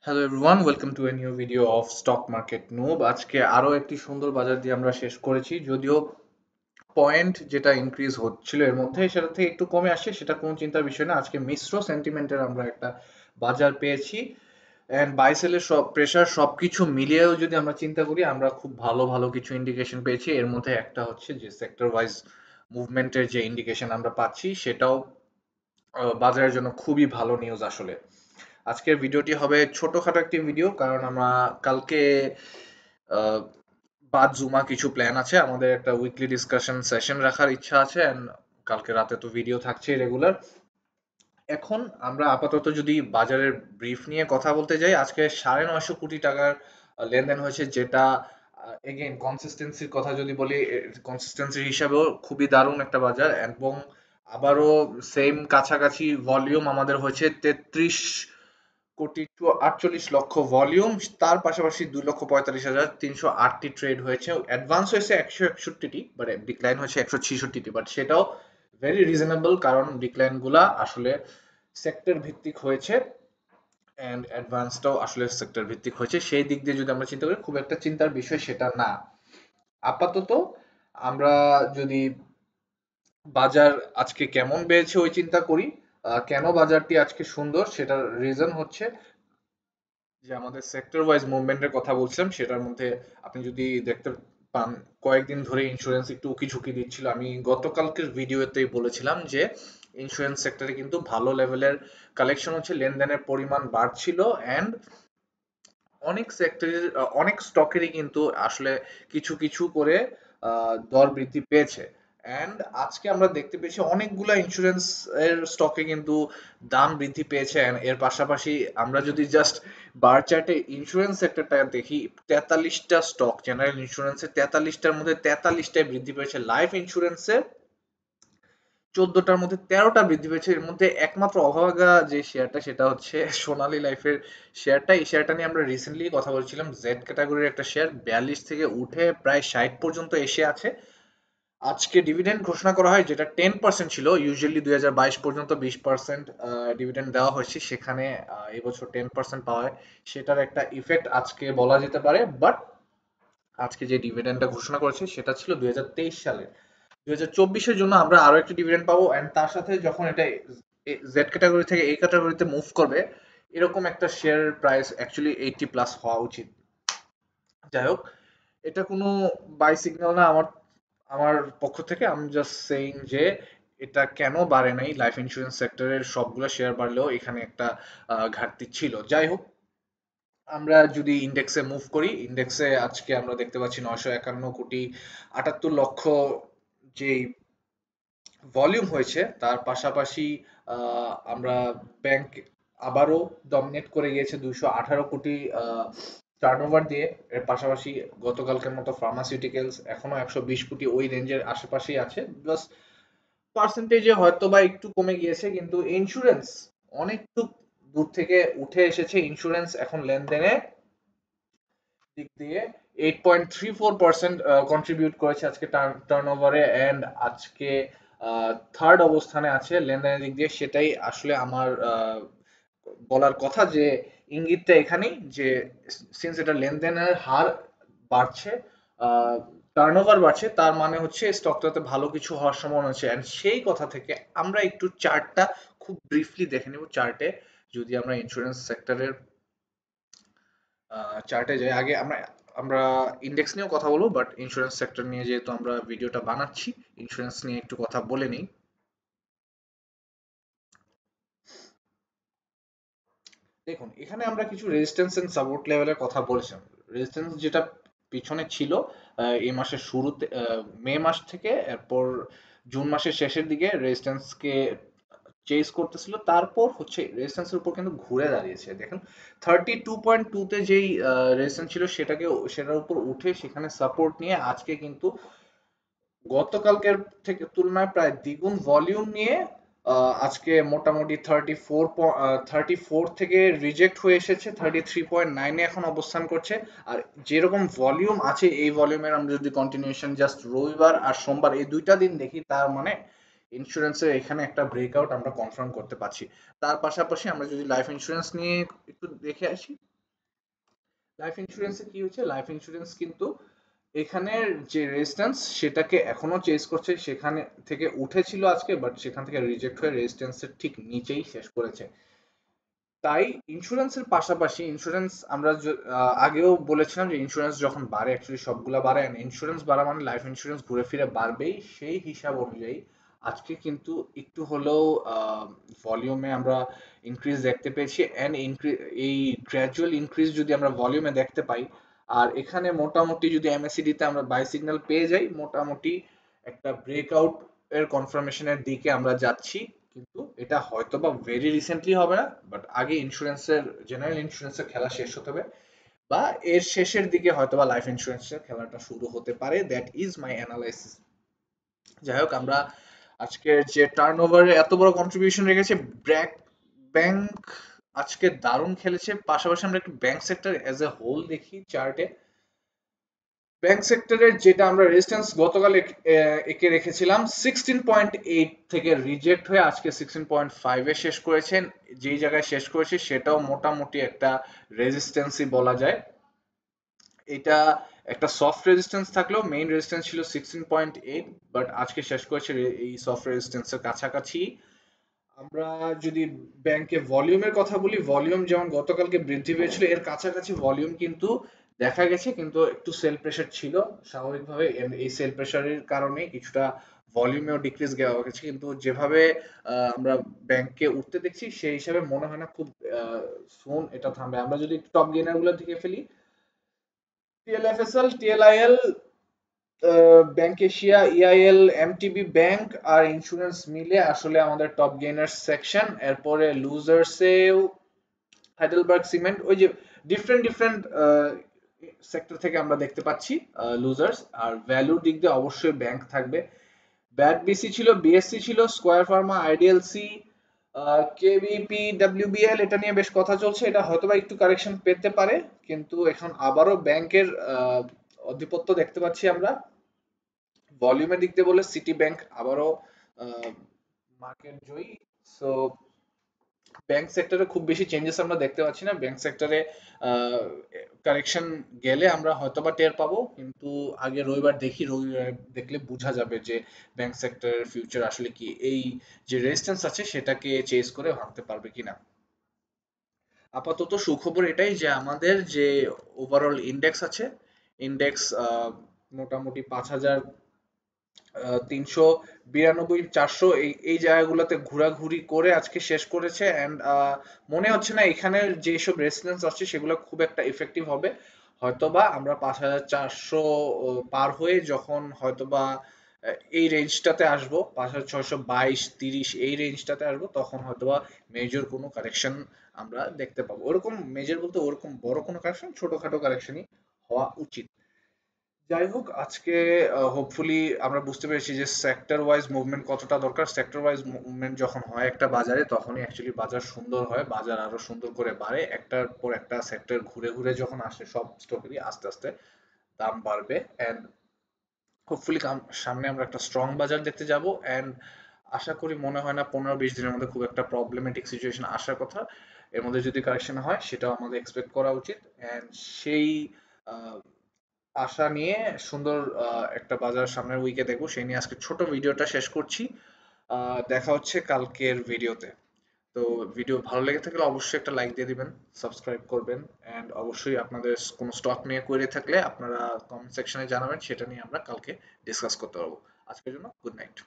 Hello everyone, welcome to a new video of stock market noob. আজকে আরো একটি সুন্দর বাজার দিয়ে আমরা শেষ করেছি, যদিও পয়েন্ট যেটা ইনক্রিজ হচ্ছিল এর মধ্যে সেটা থেকে একটু কমে আসছে, সেটা কোনো চিন্তার বিষয় না। আজকে মিশ্র সেন্টিমেন্টের আমরা একটা বাজার পেয়েছি, এন্ড বাই সেলের সব প্রেশার সবকিছু মিলিয়েও যদি আমরা চিন্তা করি, আমরা খুব ভালো ভালো কিছু ইন্ডিকেশন পেয়েছি। এর মধ্যে একটা হচ্ছে যে সেক্টর ওয়াইজ মুভমেন্টের যে ইন্ডিকেশন আমরা পাচ্ছি, সেটাও বাজারের জন্য খুবই ভালো নিউজ আসলে। আজকের ভিডিওটি হবে ছোটখাটো একটি ভিডিও, কারণ আমরা কালকে আহ, বাদ জুমা কিছু প্ল্যান আছে, আমাদের একটা উইকলি ডিসকাশন সেশন রাখার ইচ্ছা আছে, and কালকে রাতে তো ভিডিও থাকছে রেগুলার। এখন আমরা আপাতত যদি বাজারের ব্রিফ নিয়ে কথা বলতে যাই, আজকে 950 কোটি টাকার লেনদেন হয়েছে, যেটা এগেইন কনসিস্টেন্সির কথা যদি বলি, কনসিস্টেন্সির হিসাবেও খুবই দারুণ একটা বাজার। এবং আবারও সেম কাছাকাছি ভলিউম আমাদের হয়েছে 33 কোটি 48 লক্ষ ভলিউম। তার পাশাপাশি 2,45,308টি ট্রেড হয়েছে, অ্যাডভান্স হয়েছে 161টি, বাট ডিক্লাইন হয়েছে 166টি, বাট সেটাও ভেরি রিজনেবল, কারণ ডিক্লাইন গুলা আসলে সেক্টর ভিত্তিক হয়েছে এন্ড অ্যাডভান্সটাও আসলে সেক্টর ভিত্তিক হয়েছে। সেই দিক দিয়ে যদি আমরা চিন্তা করি, খুব একটা চিন্তার বিষয় সেটা না আপাতত। আমরা যদি বাজার আজকে কেমন বেড়েছে ওই চিন্তা করি, কেন বাজারটি আজকে সুন্দর সেটার রিজন হচ্ছে যে আমাদের সেক্টর ওয়াইজ মুভমেন্টের কথা বলছিলাম, সেটার মধ্যে আপনি যদি দেখতে পান, কয়েকদিন ধরে ইন্স্যুরেন্স একটু উকি ঝুঁকি দিচ্ছিল। আমি গতকালকের ভিডিওতেই বলেছিলাম যে ইন্স্যুরেন্স সেক্টরে কিন্তু ভালো লেভেলের কালেকশন হচ্ছে, লেনদেনের পরিমাণ বাড়ছিল, এন্ড অনেক সেক্টরের অনেক স্টকেরই কিন্তু আসলে কিছু কিছু করে দর বৃদ্ধি পেয়েছে। এন্ড আজকে আমরা দেখতে পেয়েছি অনেকগুলা ইন্স্যুরেন্স এর স্টকে কিন্তু দাম বৃদ্ধি পেয়েছে। And এর পাশাপাশি আমরা যদি জাস্ট বার চার্টে ইন্স্যুরেন্স সেক্টরটা দেখি, 43টা স্টক, জেনারেল ইন্স্যুরেন্সের 43টার মধ্যে 43টায় বৃদ্ধি পেয়েছে। লাইফ ইন্স্যুরেন্সের 14টার মধ্যে 13টা বৃদ্ধি পেয়েছে। এর মধ্যে একমাত্র অভাগা যে শেয়ারটা, সেটা হচ্ছে সোনালী লাইফের শেয়ারটা। এই শেয়ারটা নিয়ে আমরা রিসেন্টলি কথা বলছিলাম, জেড ক্যাটাগরির একটা শেয়ার, 42 থেকে উঠে প্রায় 60 পর্যন্ত এসে আছে। আজকে ডিভিডেন্ড ঘোষণা করা হয়, যেটা 10% ছিল। ইউজুয়ালি 2022 পর্যন্ত 20% ডিভিডেন্ড দেওয়া হয়েছে, সেখানে এবছর 10% পাওয়া হয়, সেটার একটা ইফেক্ট আজকে বলা যেতে পারে। বাট আজকে যে ডিভিডেন্ডটা ঘোষণা করেছে সেটা ছিল 2023 সালে। 2024-এর জন্য আমরা আরো একটা ডিভিডেন্ড পাবো, এন্ড তার সাথে যখন এটা জেড ক্যাটাগরি থেকে এই ক্যাটাগরিতে মুভ করবে, এরকম একটা শেয়ার প্রাইস অ্যাকচুয়ালি 80+ হওয়া উচিত। যাই হোক, এটা কোনো বাই সিগন্যাল না আমার আমার পক্ষ থেকে। আমি জাস্ট সেইং যে এটা কেন বাড়ে নাই, লাইফ ইন্স্যুরেন্স সেক্টরের সবগুলো শেয়ার বাড়লেও এখানে একটা ঘাটতি ছিল। যাই হোক, আমরা যদি ইন্ডেক্সে মুভ করি, ইন্ডেক্সে আজকে আমরা দেখতে পাচ্ছি 951 কোটি 78 লক্ষ যেই ভলিউম হয়েছে। তার পাশাপাশি আমরা ব্যাংক আবারও ডমিনেট করে গিয়েছে 218 কোটি টার্নওভার দিয়ে। এর পাশাপাশি গতকালকের মতো ফার্মাসিউটিক্যালস এখনো 120 কোটি, ওই রেঞ্জের আশেপাশেই আছে। প্লাস পার্সেন্টেজে হয়তো বা একটু কমে গিয়েছে, কিন্তু ইন্স্যুরেন্স অনেকটু দূর থেকে উঠে এসেছে। ইন্স্যুরেন্স এখন লেনদেনে দিক দিয়ে 8.34% কন্ট্রিবিউট করেছে আজকে টার্নওভারে, এন্ড আজকে থার্ড অবস্থানে আছে লেনদেনের দিক দিয়ে। সেটাই আসলে আমার বলার কথা, যে ইঙ্গিতটা এখানেই যে সিন্স এটা লেনদেনের হার বাড়ছে, টার্নওভার বাড়ছে, তার মানে হচ্ছে স্টকটাতে ভালো কিছু হওয়ার সম্ভাবনা আছে। এন্ড সেই কথা থেকে আমরা একটু চার্টটা খুব ব্রিফলি দেখে নিব। চার্টে যদি আমরা ইন্স্যুরেন্স সেক্টরের চার্টে যাই, আগে আমরা আমরা ইন্ডেক্স নিয়েও কথা বলবো, বাট ইন্স্যুরেন্স সেক্টর নিয়ে যেহেতু আমরা ভিডিওটা বানাচ্ছি, ইন্স্যুরেন্স নিয়ে একটু কথা বলে নিই। দেখুন, এখানে আমরা কিছু রেজিস্ট্যান্স এন্ড সাপোর্ট লেভেলের কথা বলেছিলাম। রেজিস্ট্যান্স যেটা পিছনে ছিল এই মাসের শুরুতে, মে মাস থেকে, এরপর জুন মাসের শেষের দিকে রেজিস্ট্যান্সকে চেস করতেছিল, তারপর হচ্ছে রেজিস্ট্যান্সের উপর কিন্তু ঘুরে দাঁড়িয়েছে। দেখুন, 32.2 তে যেই রেজিস্ট্যান্স ছিল, সেটার উপর উঠে সেখানে সাপোর্ট নিয়ে আজকে কিন্তু গতকালকের থেকে তুলনায় প্রায় দ্বিগুণ ভলিউম নিয়ে আজকে মোটামুটি 34 থেকে রিজেক্ট হয়ে এসেছে, 33.9-এ এখন অবস্থান করছে। আর যেরকম ভলিউম আছে, এই ভলিউমের আমরা যদি কন্টিনিউশন জাস্ট রবিবার আর সোমবার এই দুইটা দিন দেখি, তার মানে ইন্স্যুরেন্সের এখানে একটা ব্রেকআউট আমরা কনফার্ম করতে পারছি। তার পাশাপাশি আমরা যদি লাইফ ইন্স্যুরেন্স নিয়ে একটু দেখে আসি, লাইফ ইন্স্যুরেন্সে কি হচ্ছে, লাইফ ইন্স্যুরেন্স কিন্তু এখানের যে রেজিস্ট্যান্স সেটাকে এখনো চেস করছে, সেখানে থেকে উঠেছিল আজকে, বাট সেখান থেকে রিজেক্ট হয়ে রেজিস্ট্যান্সের ঠিক নিচেই শেষ করেছে। তাই ইন্স্যুরেন্সের পাশাপাশি ইন্স্যুরেন্স আমরা আগেও বলেছিলাম যে ইন্স্যুরেন্স যখন বাড়ে অ্যাকচুয়ালি সবগুলা বাড়ে, ইন্স্যুরেন্স বাড়া মানে লাইফ ইন্স্যুরেন্স ঘুরে ফিরে বাড়বেই। সেই হিসাব অনুযায়ী আজকে কিন্তু একটু হলেও ভলিউমে আমরা ইনক্রিজ দেখতে পেয়েছি, অ্যান্ড এই গ্র্যাজুয়াল ইনক্রিজ যদি আমরা ভলিউমে দেখতে পাই, আর এখানে মোটামুটি যদি এমএসিডি তে আমরা বাই সিগন্যাল পেয়ে যাই, মোটামুটি একটা ব্রেকআউট এর কনফার্মেশনের দিকে আমরা যাচ্ছি। কিন্তু এটা হয়তোবা ভেরি রিসেন্টলি হবে না, বাট আগে ইন্স্যুরেন্সের, জেনারেল ইন্স্যুরেন্সের খেলা শেষ হতে হবে, বা এর শেষের দিকে হয়তোবা লাইফ ইন্স্যুরেন্সের খেলাটা শুরু হতে পারে। That is my analysis. যাই হোক, আমরা আজকের যে টার্নওভারে এত বড় কন্ট্রিবিউশন রেখেছে ব্র্যাক ব্যাংক, আজকে দারুণ খেলেছে। পাশাপাশি আমরা একটু bank sector as a whole দেখি চার্টে। ব্যাংক সেক্টরের যেটা আমরা রেজিস্ট্যান্স গতকাল একে রেখেছিলাম 16.8 থেকে রিজেক্ট হয়ে আজকে 16.5 এ শেষ করেছেন। যেই জায়গায় শেষ করেছে সেটাও মোটামুটি একটা রেজিস্ট্যান্সই বলা যায়। এটা একটা সফট রেজিস্ট্যান্স থাকলেও মেইন রেজিস্ট্যান্স ছিল 16.8, বাট আজকে শেষ করেছে এই সফট রেজিস্ট্যান্সের কাছাকাছি। আমরা যদি ব্যাংকে ভলিউমের কথা বলি, ভলিউম যেমন গতকালকে বৃদ্ধি পেয়েছিল, এর কাছাকাছি ভলিউম কিন্তু দেখা গেছে, কিন্তু একটু সেল প্রেসার ছিল স্বাভাবিকভাবে। এই সেল প্রেসারের কারণে কিছুটা ভলিউমেও ডিক্রিজ দেওয়া গেছে, কিন্তু যেভাবে আমরা ব্যাংকে উঠতে দেখছি সেই হিসাবে মনে হয় না খুব সুন এটা থামবে। আমরা যদি টপ গেইনার গুলো দিকে ফেলি, TLFSL, TLIL, bank Asia, EIL, MTB bank আর ইন্স্যুরেন্স মিলে আসলে আমাদের টপ গেইনার্স সেকশন। এরপরে লুজার্সেও হাইডেলবার্গ সিমেন্ট, ওই যে ডিফারেন্ট ডিফারেন্ট সেক্টর থেকে আমরা দেখতে পাচ্ছি লুজার্স। আর ভ্যালুর দিক দিয়ে অবশ্যই ব্যাংক থাকবে। ব্যাট বিসি ছিল, বিএসসি ছিল, স্কয়ার ফার্মা, আইডিএলসি, কেবিপি, ডাব্লিউবিএল, এটা নিয়ে বেশ কথা চলছে। এটা হয়তোবা একটু কারেকশন পেতে পারে, কিন্তু এখন আবারও ব্যাংকের আধিপত্য দেখতে পাচ্ছি আমরা। ভলিউমের দিক দিয়ে বলে সিটি ব্যাংক আবারও মার্কেট জয়ী। সো ব্যাংক সেক্টরে খুব বেশি চেঞ্জেস আমরা দেখতে পাচ্ছি না। ব্যাংক সেক্টরে কারেকশন গেলে আমরা হয়তোবা টের পাবো, কিন্তু আগে রবিবার দেখি, রবিবার দেখলে বোঝা যাবে যে ব্যাংক সেক্টরের ফিউচার আসলে কি, এই যে রেজিস্ট্যান্স আছে সেটাকে চেস করে ভাঙতে পারবে কিনা। আপাতত সুখবর এটাই যে আমাদের যে ওভারঅল ইন্ডেক্স আছে, ইন্ডেক্স মোটামুটি 5392, 400 এই জায়গাগুলোতে ঘোরাঘুরি করে আজকে শেষ করেছে। অ্যান্ড মনে হচ্ছে না এখানের যেসব রেসিডেন্স আছে সেগুলো খুব একটা ইফেক্টিভ হবে। হয়তোবা আমরা 5400 পার হয়ে যখন হয়তোবা এই রেঞ্জটাতে আসবো, 5622, 30 এই রেঞ্জটাতে আসবো, তখন হয়তোবা মেজর কোনো কারেকশন আমরা দেখতে পাবো। ওরকম মেজর বলতে ওরকম বড় কোনো কারেকশন, ছোটখাটো কারেকশনই হওয়া উচিত। যাই হোক, আজকে হোপফুলি আমরা বুঝতে পেরেছি যে সেক্টর ওয়াইজ মুভমেন্ট কতটা দরকার। সেক্টর ওয়াইজ মুভমেন্ট যখন হয় একটা বাজারে, তখনই অ্যাকচুয়ালি বাজার সুন্দর হয়, বাজার আরো সুন্দর করে বাড়ে। একটার পর একটা সেক্টর ঘুরে ঘুরে যখন আসে, সব স্টকেরই আস্তে আস্তে দাম বাড়বে। অ্যান্ড হোপফুলি সামনে আমরা একটা স্ট্রং বাজার দেখতে যাব। অ্যান্ড আশা করি, মনে হয় না 15-20 দিনের মধ্যে খুব একটা প্রবলেমেটিক সিচুয়েশন আসার কথা। এর মধ্যে যদি কারেকশন হয় সেটাও আমাদের এক্সপেক্ট করা উচিত। অ্যান্ড সেই আহ, আশা নিয়ে সুন্দর একটা বাজার সামনের উইকে দেখবো, সেই নিয়ে আজকে ছোট ভিডিওটা শেষ করছি। দেখা হচ্ছে কালকের ভিডিওতে। তো ভিডিও ভালো লেগে থাকলে অবশ্যই একটা লাইক দিয়ে দিবেন, সাবস্ক্রাইব করবেন, এন্ড অবশ্যই আপনাদের কোনো স্টক নিয়ে কোয়েরি থাকলে আপনারা কমেন্ট সেকশনে জানাবেন, সেটা নিয়ে আমরা কালকে ডিসকাস করতে পারবো। আজকের জন্য গুড নাইট।